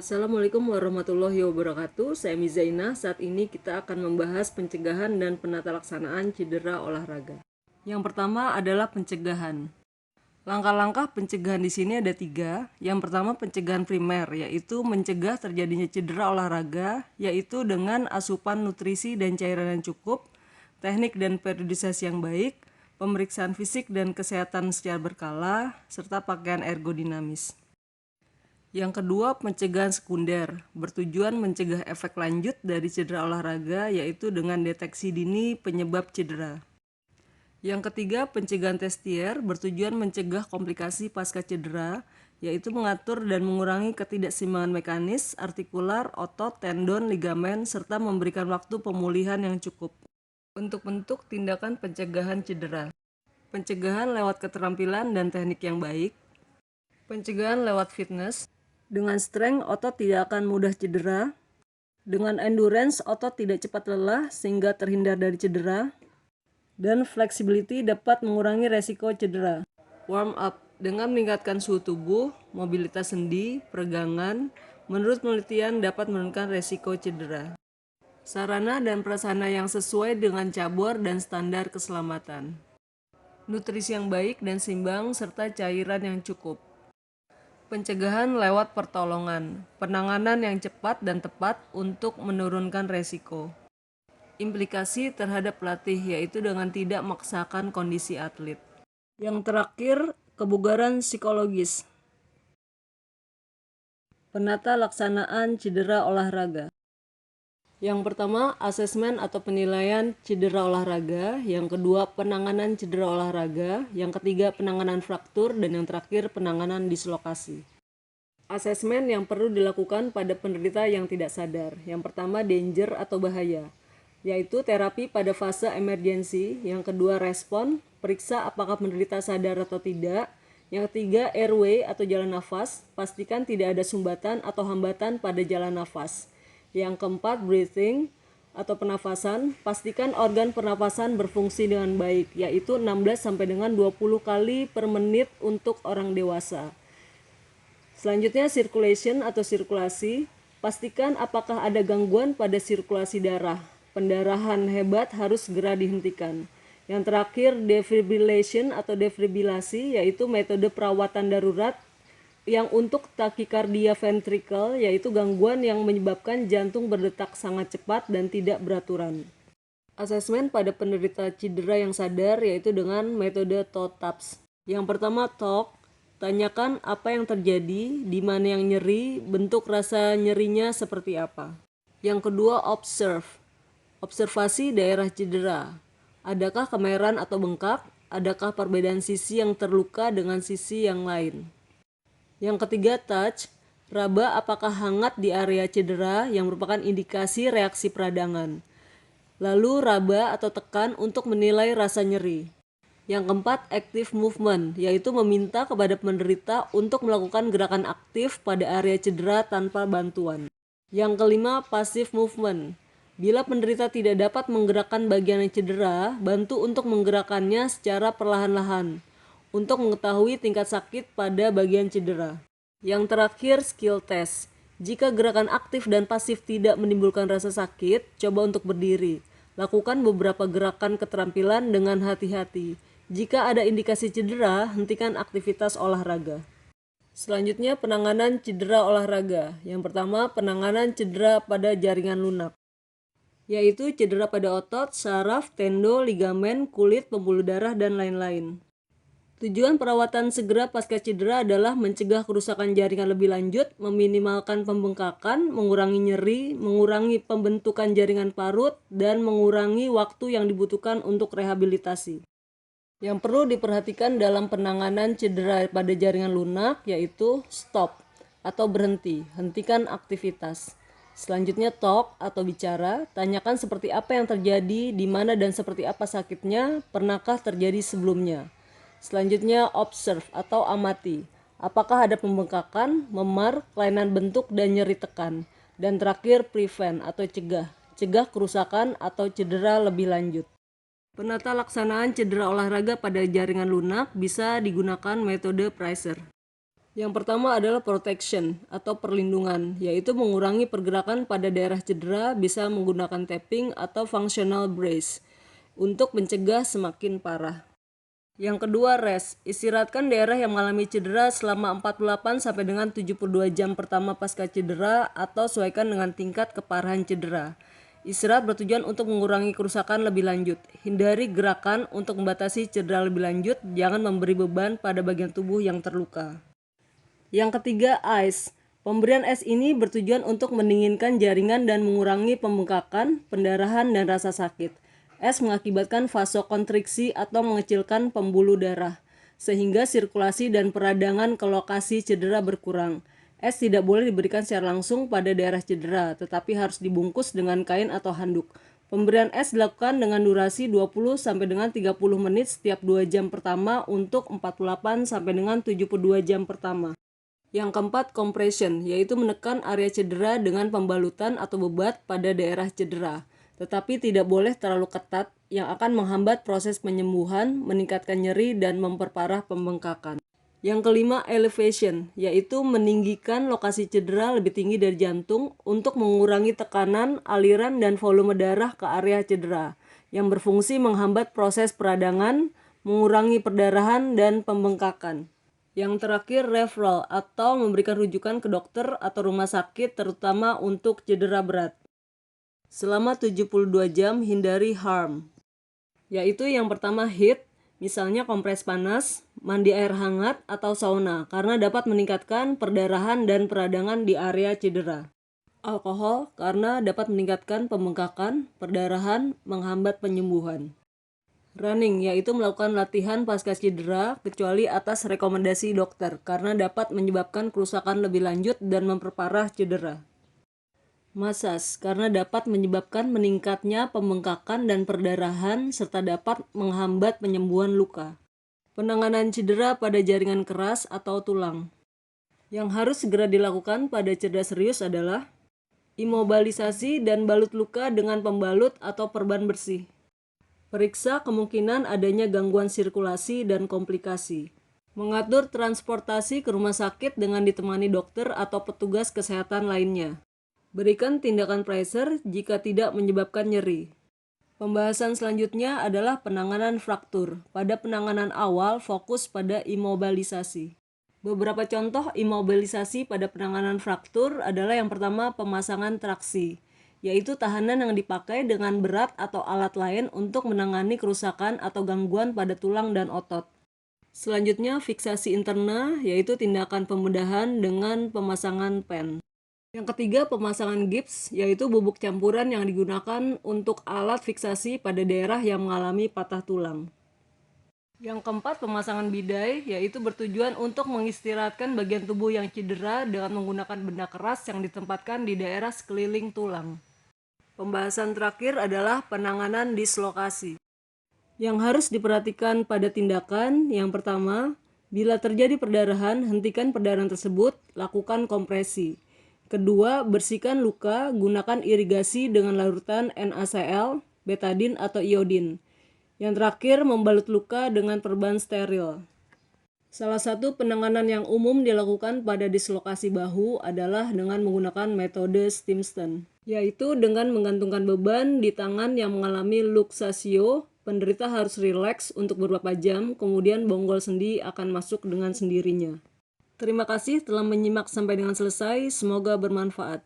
Assalamualaikum warahmatullahi wabarakatuh. Saya Mizaina. Saat ini kita akan membahas pencegahan dan penata laksanaan cedera olahraga. Yang pertama adalah pencegahan. Langkah-langkah pencegahan di sini ada 3. Yang pertama pencegahan primer, yaitu mencegah terjadinya cedera olahraga, yaitu dengan asupan nutrisi dan cairan yang cukup, teknik dan periodisasi yang baik, pemeriksaan fisik dan kesehatan secara berkala, serta pakaian ergodinamis. Yang kedua, pencegahan sekunder, bertujuan mencegah efek lanjut dari cedera olahraga, yaitu dengan deteksi dini penyebab cedera. Yang ketiga, pencegahan tersier, bertujuan mencegah komplikasi pasca cedera, yaitu mengatur dan mengurangi ketidakseimbangan mekanis, artikular, otot, tendon, ligamen, serta memberikan waktu pemulihan yang cukup. Bentuk-bentuk tindakan pencegahan cedera. Pencegahan lewat keterampilan dan teknik yang baik. Pencegahan lewat fitness. Dengan strength, otot tidak akan mudah cedera. Dengan endurance, otot tidak cepat lelah sehingga terhindar dari cedera. Dan flexibility dapat mengurangi resiko cedera. Warm up. Dengan meningkatkan suhu tubuh, mobilitas sendi, peregangan, menurut penelitian dapat menurunkan resiko cedera. Sarana dan prasarana yang sesuai dengan cabur dan standar keselamatan. Nutrisi yang baik dan seimbang serta cairan yang cukup. Pencegahan lewat pertolongan, penanganan yang cepat dan tepat untuk menurunkan resiko. Implikasi terhadap pelatih, yaitu dengan tidak memaksakan kondisi atlet. Yang terakhir, kebugaran psikologis. Penata laksanaan cedera olahraga. Yang pertama, asesmen atau penilaian cedera olahraga. Yang kedua, penanganan cedera olahraga. Yang ketiga, penanganan fraktur. Dan yang terakhir, penanganan dislokasi. Asesmen yang perlu dilakukan pada penderita yang tidak sadar. Yang pertama, danger atau bahaya, yaitu terapi pada fase emergensi. Yang kedua, respon, periksa apakah penderita sadar atau tidak. Yang ketiga, airway atau jalan nafas, pastikan tidak ada sumbatan atau hambatan pada jalan nafas. Yang keempat, breathing atau pernafasan, pastikan organ pernafasan berfungsi dengan baik, yaitu 16 sampai dengan 20 kali per menit untuk orang dewasa. Selanjutnya, circulation atau sirkulasi, pastikan apakah ada gangguan pada sirkulasi darah. Pendarahan hebat harus segera dihentikan. Yang terakhir, defibrillation atau defibrilasi, yaitu metode perawatan darurat yang untuk takikardia ventrikel, yaitu gangguan yang menyebabkan jantung berdetak sangat cepat dan tidak beraturan. Asesmen pada penderita cedera yang sadar, yaitu dengan metode TOTAPS. Yang pertama, TOC, tanyakan apa yang terjadi, di mana yang nyeri, bentuk rasa nyerinya seperti apa. Yang kedua, observe, observasi daerah cedera. Adakah kemerahan atau bengkak? Adakah perbedaan sisi yang terluka dengan sisi yang lain? Yang ketiga, touch, raba apakah hangat di area cedera yang merupakan indikasi reaksi peradangan. Lalu raba atau tekan untuk menilai rasa nyeri. Yang keempat, active movement, yaitu meminta kepada penderita untuk melakukan gerakan aktif pada area cedera tanpa bantuan. Yang kelima, passive movement. Bila penderita tidak dapat menggerakkan bagian yang cedera, bantu untuk menggerakkannya secara perlahan-lahan untuk mengetahui tingkat sakit pada bagian cedera. Yang terakhir, skill test. Jika gerakan aktif dan pasif tidak menimbulkan rasa sakit, coba untuk berdiri. Lakukan beberapa gerakan keterampilan dengan hati-hati. Jika ada indikasi cedera, hentikan aktivitas olahraga. Selanjutnya, penanganan cedera olahraga. Yang pertama, penanganan cedera pada jaringan lunak, yaitu cedera pada otot, saraf, tendon, ligamen, kulit, pembuluh darah, dan lain-lain. Tujuan perawatan segera pasca cedera adalah mencegah kerusakan jaringan lebih lanjut, meminimalkan pembengkakan, mengurangi nyeri, mengurangi pembentukan jaringan parut, dan mengurangi waktu yang dibutuhkan untuk rehabilitasi. Yang perlu diperhatikan dalam penanganan cedera pada jaringan lunak yaitu stop atau berhenti, hentikan aktivitas. Selanjutnya, talk atau bicara, tanyakan seperti apa yang terjadi, di mana dan seperti apa sakitnya, pernahkah terjadi sebelumnya. Selanjutnya, observe atau amati, apakah ada pembengkakan, memar, kelainan bentuk, dan nyeri tekan. Dan terakhir, prevent atau cegah kerusakan atau cedera lebih lanjut. Penata laksanaan cedera olahraga pada jaringan lunak bisa digunakan metode Pricer. Yang pertama adalah protection atau perlindungan, yaitu mengurangi pergerakan pada daerah cedera bisa menggunakan tapping atau functional brace untuk mencegah semakin parah. Yang kedua, rest. Istirahatkan daerah yang mengalami cedera selama 48 sampai dengan 72 jam pertama pasca cedera atau sesuaikan dengan tingkat keparahan cedera. Istirahat bertujuan untuk mengurangi kerusakan lebih lanjut. Hindari gerakan untuk membatasi cedera lebih lanjut, jangan memberi beban pada bagian tubuh yang terluka. Yang ketiga, ice. Pemberian es ini bertujuan untuk mendinginkan jaringan dan mengurangi pembengkakan, pendarahan, dan rasa sakit. Es mengakibatkan vasokonstriksi atau mengecilkan pembuluh darah, sehingga sirkulasi dan peradangan ke lokasi cedera berkurang. Es tidak boleh diberikan secara langsung pada daerah cedera, tetapi harus dibungkus dengan kain atau handuk. Pemberian es dilakukan dengan durasi 20 sampai dengan 30 menit setiap 2 jam pertama untuk 48 sampai dengan 72 jam pertama. Yang keempat, compression, yaitu menekan area cedera dengan pembalutan atau bebat pada daerah cedera. Tetapi tidak boleh terlalu ketat yang akan menghambat proses penyembuhan, meningkatkan nyeri, dan memperparah pembengkakan. Yang kelima, elevation, yaitu meninggikan lokasi cedera lebih tinggi dari jantung untuk mengurangi tekanan, aliran, dan volume darah ke area cedera, yang berfungsi menghambat proses peradangan, mengurangi perdarahan, dan pembengkakan. Yang terakhir, referral atau memberikan rujukan ke dokter atau rumah sakit terutama untuk cedera berat. Selama 72 jam hindari harm, yaitu yang pertama heat, misalnya kompres panas, mandi air hangat atau sauna karena dapat meningkatkan perdarahan dan peradangan di area cedera. Alkohol karena dapat meningkatkan pembengkakan, perdarahan, menghambat penyembuhan. Running, yaitu melakukan latihan pasca cedera kecuali atas rekomendasi dokter karena dapat menyebabkan kerusakan lebih lanjut dan memperparah cedera. Massage, karena dapat menyebabkan meningkatnya pembengkakan dan perdarahan serta dapat menghambat penyembuhan luka. Penanganan cedera pada jaringan keras atau tulang. Yang harus segera dilakukan pada cedera serius adalah imobilisasi dan balut luka dengan pembalut atau perban bersih. Periksa kemungkinan adanya gangguan sirkulasi dan komplikasi. Mengatur transportasi ke rumah sakit dengan ditemani dokter atau petugas kesehatan lainnya. Berikan tindakan pressure jika tidak menyebabkan nyeri. Pembahasan selanjutnya adalah penanganan fraktur. Pada penanganan awal fokus pada imobilisasi. Beberapa contoh imobilisasi pada penanganan fraktur adalah yang pertama pemasangan traksi, yaitu tahanan yang dipakai dengan berat atau alat lain untuk menangani kerusakan atau gangguan pada tulang dan otot. Selanjutnya, fiksasi interna, yaitu tindakan pembedahan dengan pemasangan pen. Yang ketiga, pemasangan gips, yaitu bubuk campuran yang digunakan untuk alat fiksasi pada daerah yang mengalami patah tulang. Yang keempat, pemasangan bidai, yaitu bertujuan untuk mengistirahatkan bagian tubuh yang cedera dengan menggunakan benda keras yang ditempatkan di daerah sekeliling tulang. Pembahasan terakhir adalah penanganan dislokasi. Yang harus diperhatikan pada tindakan, yang pertama, bila terjadi perdarahan, hentikan perdarahan tersebut, lakukan kompresi. Kedua, bersihkan luka, gunakan irigasi dengan larutan NaCl, betadine atau iodin. Yang terakhir, membalut luka dengan perban steril. Salah satu penanganan yang umum dilakukan pada dislokasi bahu adalah dengan menggunakan metode Stimson, yaitu dengan menggantungkan beban di tangan yang mengalami luxatio. Penderita harus rileks untuk beberapa jam, kemudian bonggol sendi akan masuk dengan sendirinya. Terima kasih telah menyimak sampai dengan selesai, semoga bermanfaat.